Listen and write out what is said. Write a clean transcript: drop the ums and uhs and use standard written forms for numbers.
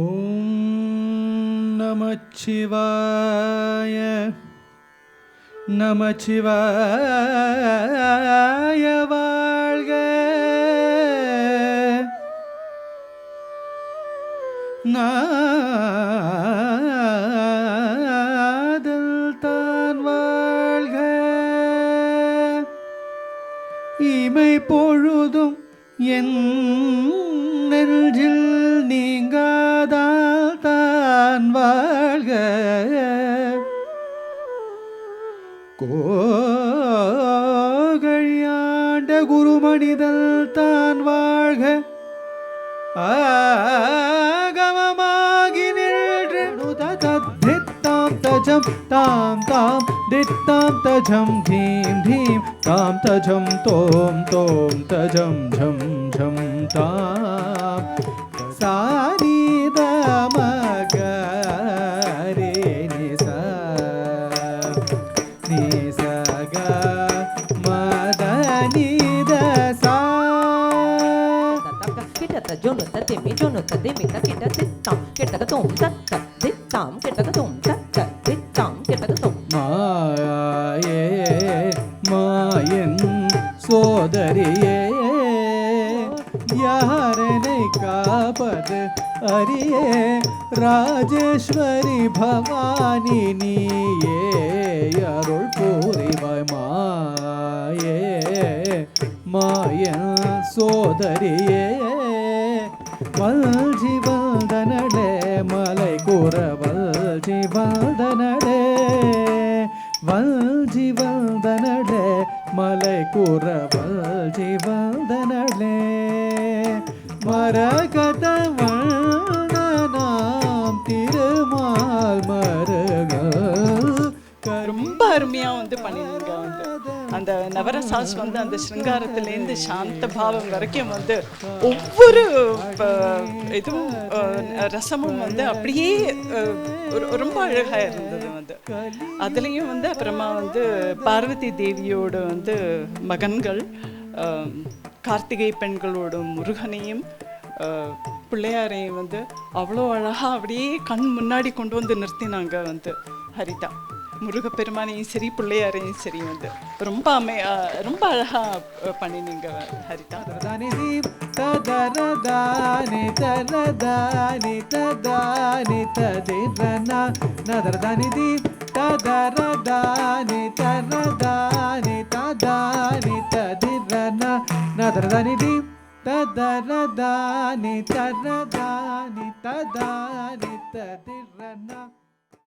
ஓம் நமச்சிவாய நமச்சிவாய வாழ்க. நாதல் தான் வாழ்க. இமை பொழுதும் என் நெஞ்சில் நீங்காதால் தான் வாழ்க. கோகழியாண்ட குருமனிதல் தான் வாழ்க. ஆகமமாகி நின்று தித்தாம் தஜம் தாம் தாம் தித்தாம் தஜம் தீம் தீம் தாம் தஜம் தோம் தோம் தஜம் ஜம் ஜம் தாம் சானித மகரே நிசா நிசக மதனித சா jono tademi jono tademi takita dittam ketagatom tatta dittam ketagatom tatta dittam ketagatom மாயே மாயன் சோதரியே யாரனை காப்பது அரியே ராஜேஸ்வரி பவானி நீயே அருள் புரிவாய். மாயே மாயன் சோதரியே வல்ஜி வந்தனடே மலை கூற வல்ஜி வந்தனடே வல்ஜி வந்தனடே மலை கூற வல்ஜி வந்தனடே மரகத வண்ணனாம் திருமால் மருக. ரொம்ப அருமையா பண்ணிருங்க. அந்த நவரசாஸ் அந்த சிருங்காரத்திலேருந்து சாந்த பாவம் வரைக்கும் ஒவ்வொரு இதுவும் ரசமும் அப்படியே ரொம்ப அழகா இருந்தது. அதுலேயும் அப்புறமா பார்வதி தேவியோட மகன்கள் கார்த்திகை பெண்களோட முருகனையும் பிள்ளையாரையும் அவ்வளோ அழகா அப்படியே கண் முன்னாடி கொண்டு நிறுத்தினாங்க ஹரிதா. முருகப்பெருமானையும் சரி பிள்ளையாரையும் சரி ரொம்ப ரொம்ப அழகா பண்ணினீங்க ஹரிதா. ததரதானி தரதானி ததானி ததிரனா